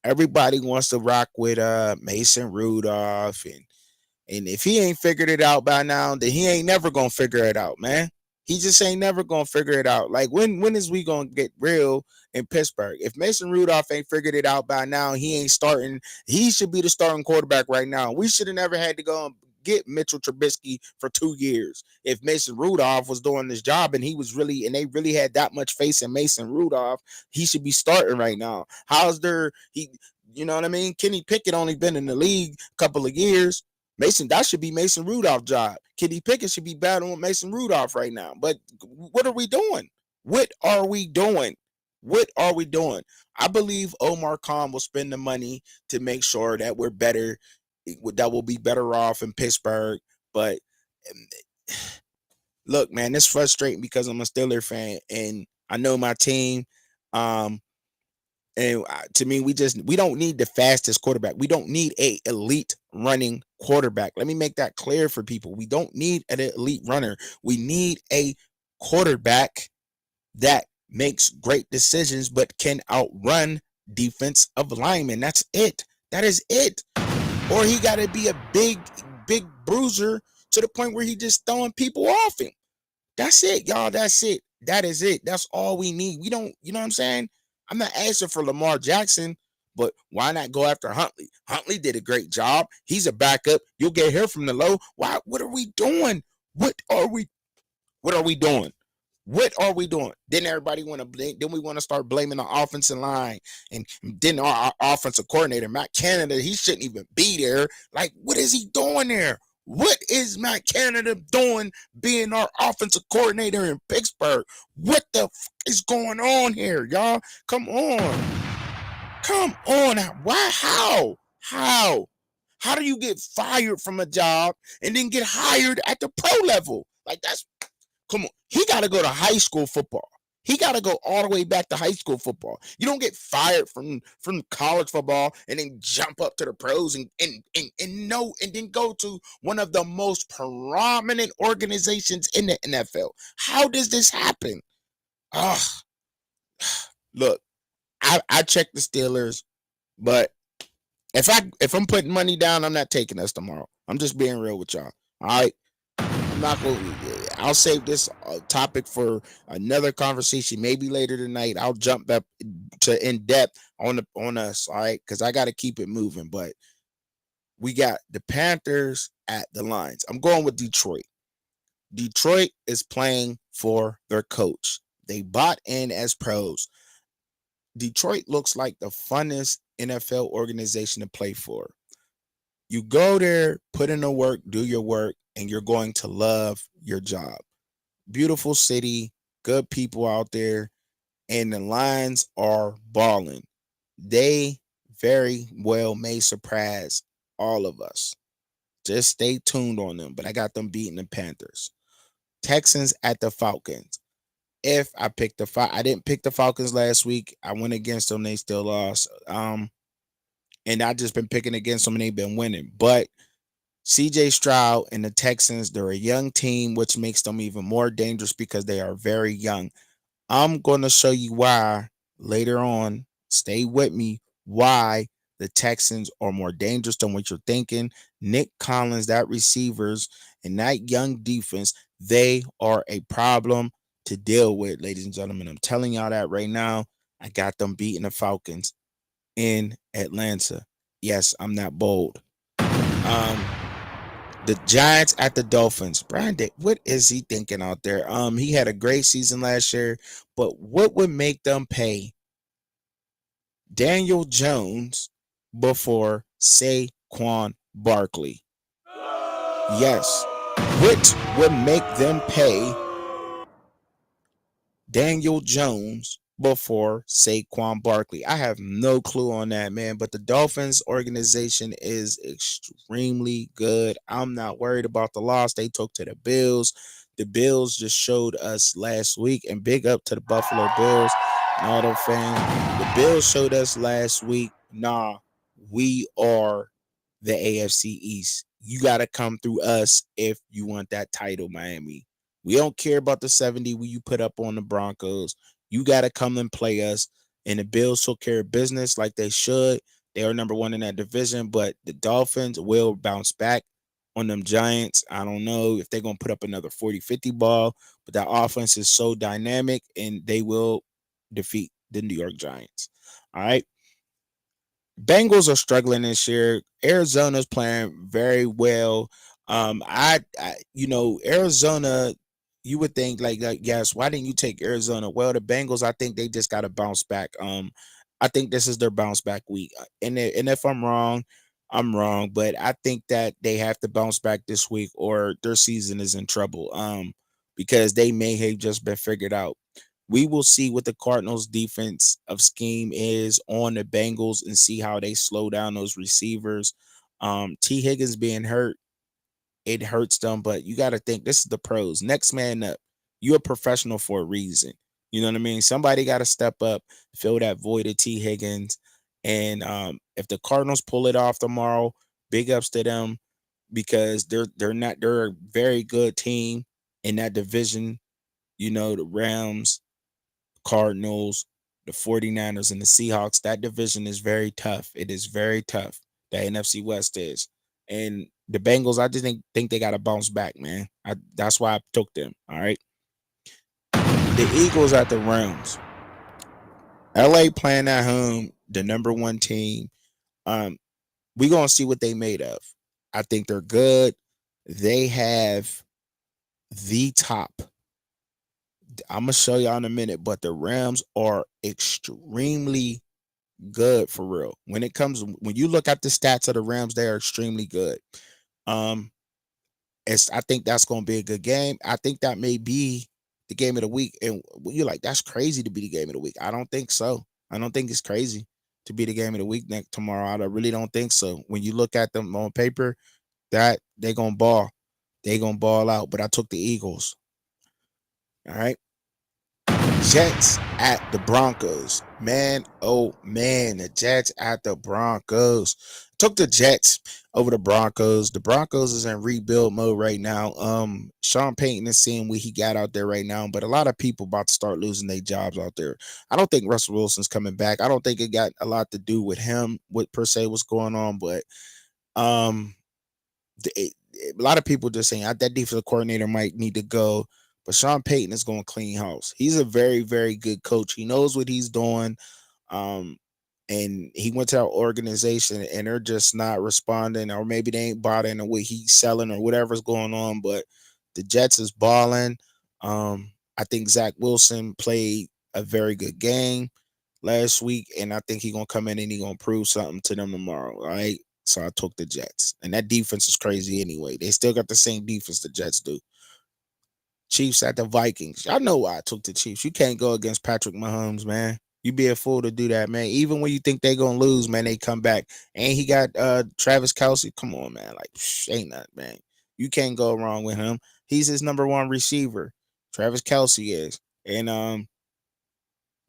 Everybody wants to rock with Mason Rudolph, and if he ain't figured it out by now, then he ain't never gonna figure it out, man. He just ain't never gonna figure it out. Like when is we gonna get real in Pittsburgh? If Mason Rudolph ain't figured it out by now, he ain't starting. He should be the starting quarterback right now. We should have never had to go and get Mitchell Trubisky for 2 years. If Mason Rudolph was doing this job and he was really and they really had that much faith in Mason Rudolph, he should be starting right now. How's there he you know what I mean? Kenny Pickett only been in the league a couple of years. That should be Mason Rudolph's job. Kenny Pickett should be battling with Mason Rudolph right now. But what are we doing? What are we doing? What are we doing? I believe Omar Khan will spend the money to make sure that we're better, that we'll be better off in Pittsburgh. But look, man, it's frustrating because I'm a Steeler fan and I know my team. Um, and to me, we don't need the fastest quarterback. We don't need a elite running quarterback. Let me make that clear for people. We don't need an elite runner. We need a quarterback that makes great decisions but can outrun defensive linemen. That's it. That is it. Or he got to be a big bruiser to the point where he just throwing people off him. That's it, y'all. That's it. That is it. That's all we need. We don't, you know what I'm saying? I'm not asking for Lamar Jackson, but why not go after Huntley? Huntley did a great job. He's a backup. You'll get here from the low. Why? What are we doing? What are we doing? What are we doing? Then everybody want to blame. Then we want to start blaming the offensive line, and then our offensive coordinator Matt Canada. He shouldn't even be there. Like, what is he doing there? What is Matt Canada doing being our offensive coordinator in Pittsburgh? What the is going on here, y'all? Come on. Come on. Why? How? How? How do you get fired from a job and then get hired at the pro level? Like, that's come on. He got to go to high school football. He got to go all the way back to high school football. You don't get fired from college football and then jump up to the pros and then go to one of the most prominent organizations in the NFL. How does this happen? Ugh. Look, I checked the Steelers, but if I'm putting money down, I'm not taking us tomorrow. I'm just being real with y'all. All right. I'm not going to. I'll save this topic for another conversation, maybe later tonight. I'll jump up to in depth on us, all right? Because I got to keep it moving. But we got the Panthers at the Lions. I'm going with Detroit. Detroit is playing for their coach. They bought in as pros. Detroit looks like the funnest NFL organization to play for. You go there, put in the work, do your work, and you're going to love your job. Beautiful city, good people out there, and the Lions are balling. They very well may surprise all of us. Just stay tuned on them, but I got them beating the Panthers. Texans at the Falcons. If I picked I didn't pick the Falcons last week. I went against them. They still lost. And I just been picking against them and they've been winning. But CJ Stroud and the Texans, they're a young team, which makes them even more dangerous because they are very young. I'm going to show you why later on. Stay with me. Why the Texans are more dangerous than what you're thinking. Nick Collins, that receivers, and that young defense, they are a problem to deal with, ladies and gentlemen. I'm telling y'all that right now. I got them beating the Falcons in Atlanta. Yes, I'm not bold. The Giants at the Dolphins. Brian, what is he thinking out there? He had a great season last year, but what would make them pay Daniel Jones before Saquon Barkley? Yes. What would make them pay Daniel Jones before Saquon Barkley? I have no clue on that, man. But the Dolphins organization is extremely good. I'm not worried about the loss they took to the Bills. The Bills just showed us last week, and big up to the Buffalo Bills and all them fans. The Bills showed us last week, nah, we are the AFC East. You got to come through us if you want that title, Miami. We don't care about the 70 you put up on the Broncos. You got to come and play us. And the Bills took care of business like they should. They are number one in that division, but the Dolphins will bounce back on them Giants. I don't know if they're going to put up another 40-50 ball, but that offense is so dynamic and they will defeat the New York Giants. All right. Bengals are struggling this year. Arizona's playing very well. Arizona. You would think like, yes, why didn't you take Arizona? Well, the Bengals, I think they just got to bounce back. I think this is their bounce back week. And if I'm wrong, I'm wrong. But I think that they have to bounce back this week, or their season is in trouble. Because they may have just been figured out. We will see what the Cardinals defense of scheme is on the Bengals and see how they slow down those receivers. T. Higgins being hurt, it hurts them, but you got to think this is the pros. Next man up. You're a professional for a reason. You know what I mean? Somebody got to step up, fill that void of T. Higgins. And if the Cardinals pull it off tomorrow, big ups to them because they're a very good team in that division. You know, the Rams, Cardinals, the 49ers, and the Seahawks. That division is very tough. It is very tough. The NFC West is. And the Bengals, I just think they got to bounce back, man. That's why I took them. All right. The Eagles at the Rams. LA playing at home, the number one team. Um, we gonna see what they made of. I think they're good. They have the top. I'm gonna show y'all in a minute, but the Rams are extremely good for real. When you look at the stats of the Rams, they are extremely good. Um, I think that's gonna be a good game. I think that may be the game of the week. And you're like, that's crazy to be the game of the week. I don't think so. I don't think it's crazy to be the game of the week next tomorrow. I really don't think so. When you look at them on paper, that they gonna ball. They gonna ball out. But I took the Eagles. All right. Jets at the Broncos. Man, oh man, the Jets at the Broncos. Took the Jets over the Broncos. The Broncos is in rebuild mode right now. Sean Payton is seeing what he got out there right now, but a lot of people about to start losing their jobs out there. I don't think Russell Wilson's coming back. I don't think it got a lot to do with him, what per se was going on, but um a lot of people just saying that defensive coordinator might need to go, but Sean Payton is going to clean house. He's a very, very good coach. He knows what he's doing. Um, and he went to our organization and they're just not responding, or maybe they ain't bought into what he's selling or whatever's going on. But the Jets is balling. I think Zach Wilson played a very good game last week, and I think he's gonna come in and he's gonna prove something to them tomorrow. All right. So I took the Jets. And that defense is crazy anyway. They still got the same defense the Jets do. Chiefs at the Vikings. Y'all know why I took the Chiefs. You can't go against Patrick Mahomes, man. You be a fool to do that, man. Even when you think they're gonna lose, man, they come back. And he got Travis Kelce. Come on, man. Like, ain't nothing, man. You can't go wrong with him. He's his number one receiver. Travis Kelsey is. And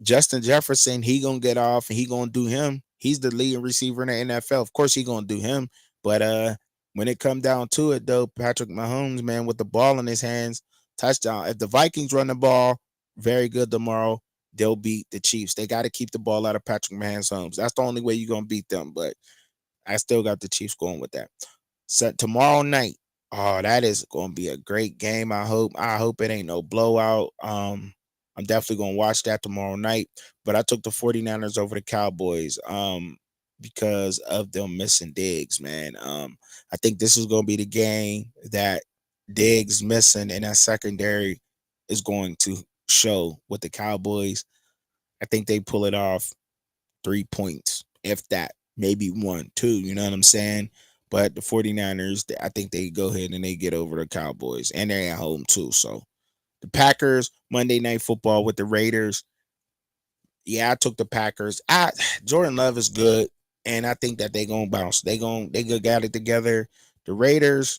Justin Jefferson, he gonna get off and he gonna do him. He's the leading receiver in the NFL. Of course, he gonna do him. But when it come down to it, though, Patrick Mahomes, man, with the ball in his hands, touchdown. If the Vikings run the ball very good tomorrow, they'll beat the Chiefs. They got to keep the ball out of Patrick Mahomes. That's the only way you're gonna beat them. But I still got the Chiefs going with that. So tomorrow night, oh, that is going to be a great game. I hope. I hope it ain't no blowout. I'm definitely going to watch that tomorrow night. But I took the 49ers over the Cowboys because of them missing Diggs, man. I think this is going to be the game that Diggs missing in that secondary is going to show with the Cowboys. I think they pull it off 3 points, if that, maybe 1, 2, you know what I'm saying? But the 49ers, I think they go ahead and they get over the Cowboys, and they're at home too. So the Packers, Monday Night Football with the Raiders. Yeah, I took the Packers. Jordan Love is good, and I think that they gonna bounce. They got it together. The Raiders,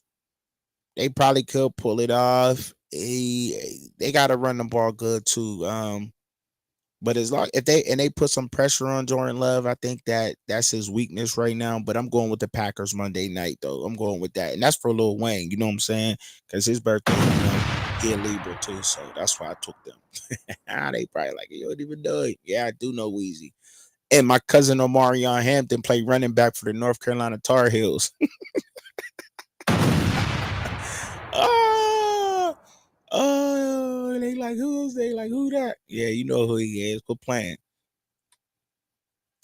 they probably could pull it off. They got to run the ball good too. But as long if they put some pressure on Jordan Love, I think that's his weakness right now. But I'm going with the Packers Monday night though. I'm going with that, and that's for Lil Wayne. You know what I'm saying? Because his birthday, he a Libra too, so that's why I took them. They probably like, you don't even know it. Yeah, I do know Weezy. And my cousin Omarion Hampton played running back for the North Carolina Tar Heels. Oh, they like who is they like who that? Yeah, you know who he is. Quit playing.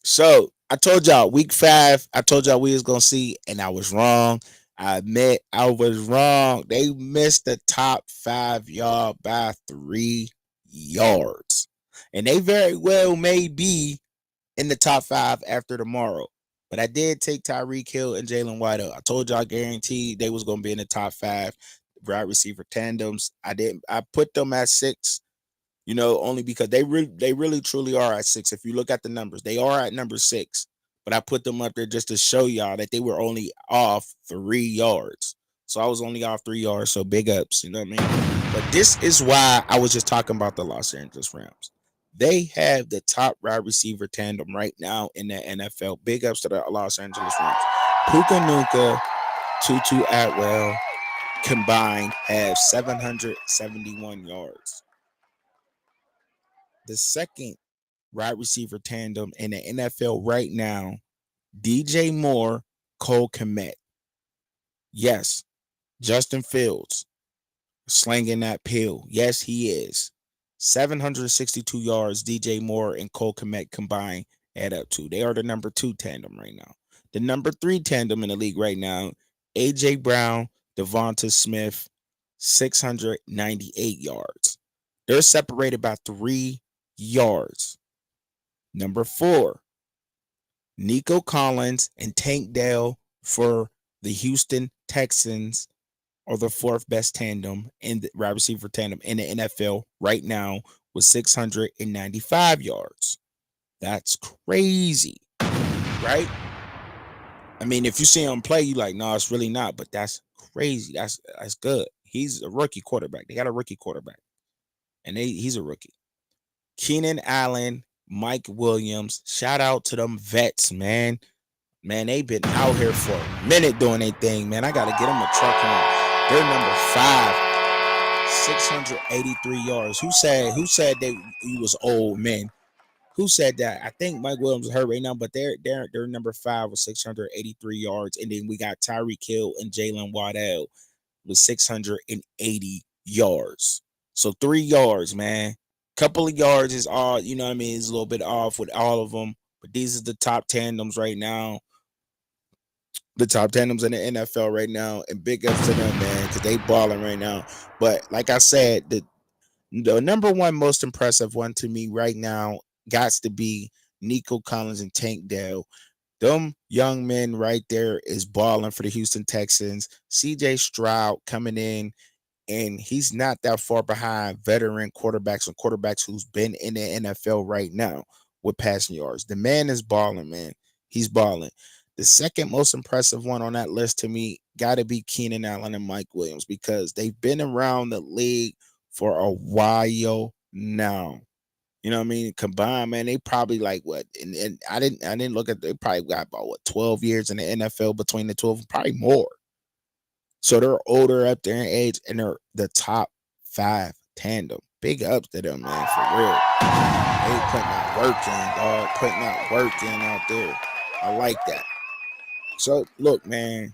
So I told y'all week 5. I told y'all we was gonna see, and I was wrong. I admit I was wrong. They missed the top 5 y'all by 3 yards, and they very well may be in the top 5 after tomorrow. But I did take Tyreek Hill and Jalen White up. I told y'all guaranteed they was gonna be in the top 5 wide receiver tandems. I didn't. I put them at 6, only because they really truly are at 6. If you look at the numbers, they are at number 6. But I put them up there just to show y'all that they were only off 3 yards. So I was only off 3 yards. So big ups, you know what I mean? But this is why I was just talking about the Los Angeles Rams. They have the top wide receiver tandem right now in the NFL. Big ups to the Los Angeles Rams. Puka Nuka, Tutu Atwell combined have 771 yards. The second wide receiver tandem in the NFL right now, DJ Moore, Cole Kmet. Yes, Justin Fields slinging that pill. Yes, he is. 762 yards, DJ Moore and Cole Kmet combined add up to. They are the number 2 tandem right now. The number 3 tandem in the league right now, A.J. Brown, Devonta Smith, 698 yards. They're separated by 3 yards. Number 4, Nico Collins and Tank Dell for the Houston Texans are the 4th best tandem in the wide receiver tandem in the NFL right now with 695 yards. That's crazy, right? I mean, if you see him play, you like, no, it's really not, but that's crazy. That's good. He's a rookie quarterback. They got a rookie quarterback, and he's a rookie. Keenan Allen, Mike Williams. Shout out to them vets, man. Man, they've been out here for a minute doing their thing, man. I got to get them a truck home. They're number 5, 683 yards. Who said he was old, man? Who said that? I think Mike Williams is hurt right now, but they're number 5 with 683 yards. And then we got Tyreek Hill and Jalen Waddell with 680 yards. So 3 yards, man. Couple of yards is all, you know what I mean? It's a little bit off with all of them. But these are the top tandems right now. The top tandems in the NFL right now. And big ups to them, man, because they balling right now. But like I said, the number 1 most impressive one to me right now got to be Nico Collins and Tank Dell. Them young men right there is balling for the Houston Texans. CJ Stroud coming in, and he's not that far behind veteran quarterbacks and quarterbacks who's been in the NFL right now with passing yards. The man is balling, man. He's balling. The second most impressive one on that list to me got to be Keenan Allen and Mike Williams because they've been around the league for a while now. You know what I mean? Combined, man, they probably like what? And I didn't look at. They probably got about what 12 years in the NFL between the two of them, probably more. So they're older up there in age, and they're the top 5 tandem. Big ups to them, man, for real. They putting that work in, dog. Putting that work in out there. I like that. So look, man,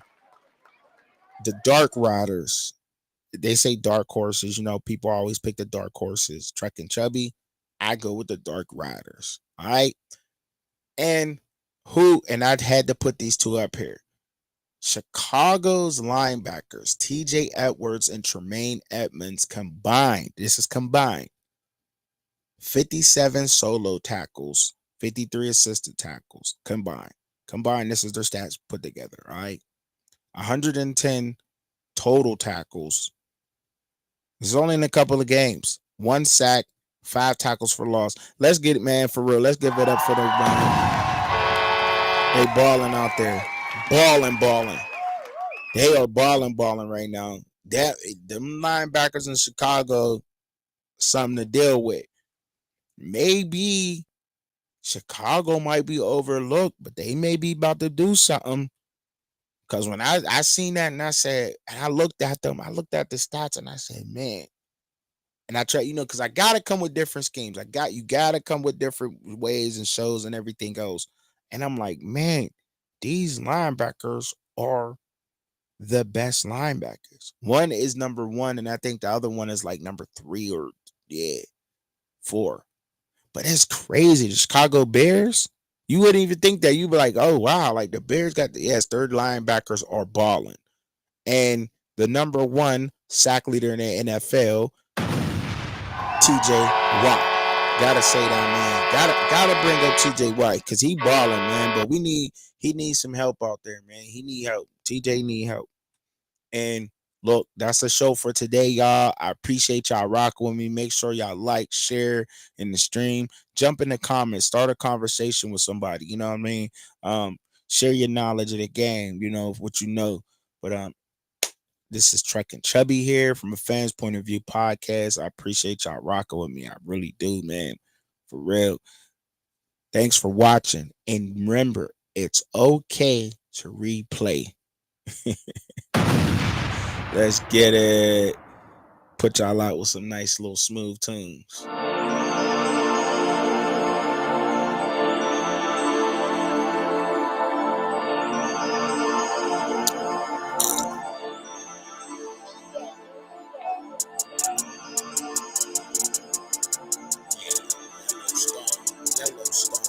the Dark Riders. They say dark horses. You know, people always pick the dark horses. Truckin Chubbzy. I go with the Dark Riders. All right. And and I had to put these two up here. Chicago's linebackers, TJ Edwards and Tremaine Edmonds combined. This is combined. 57 solo tackles, 53 assisted tackles combined. Combined, this is their stats put together. All right. 110 total tackles. This is only in a couple of games. 1 sack, 5 tackles for loss. Let's get it, man, for real. Let's give it up for them, man. They balling out there. Balling. They are balling right now. Them linebackers in Chicago, something to deal with. Maybe Chicago might be overlooked, but they may be about to do something. Because when I seen that and I said, and I looked at them, I looked at the stats and I said, man. And I try, because I gotta come with different schemes. You gotta come with different ways and shows and everything else. And I'm like, man, these linebackers are the best linebackers. One is number 1, and I think the other one is like number 3 or 4. But it's crazy. The Chicago Bears, you wouldn't even think that. You'd be like, oh wow, like the Bears got third linebackers are balling. And the number 1 sack leader in the NFL, TJ Watt. Gotta say that, man. Gotta bring up TJ Watt because he balling, man. But he needs some help out there, man. He need help. TJ need help. And look, that's the show for today, y'all. I appreciate y'all rocking with me. Make sure y'all like, share in the stream. Jump in the comments. Start a conversation with somebody. You know what I mean? Share your knowledge of the game, what you know. But this is Truckin Chubbzy here from a fan's point of view podcast. I appreciate y'all rocking with me. I really do, man. For real. Thanks for watching. And remember, it's okay to replay. Let's get it. Put y'all out with some nice little smooth tunes. Yellow Star.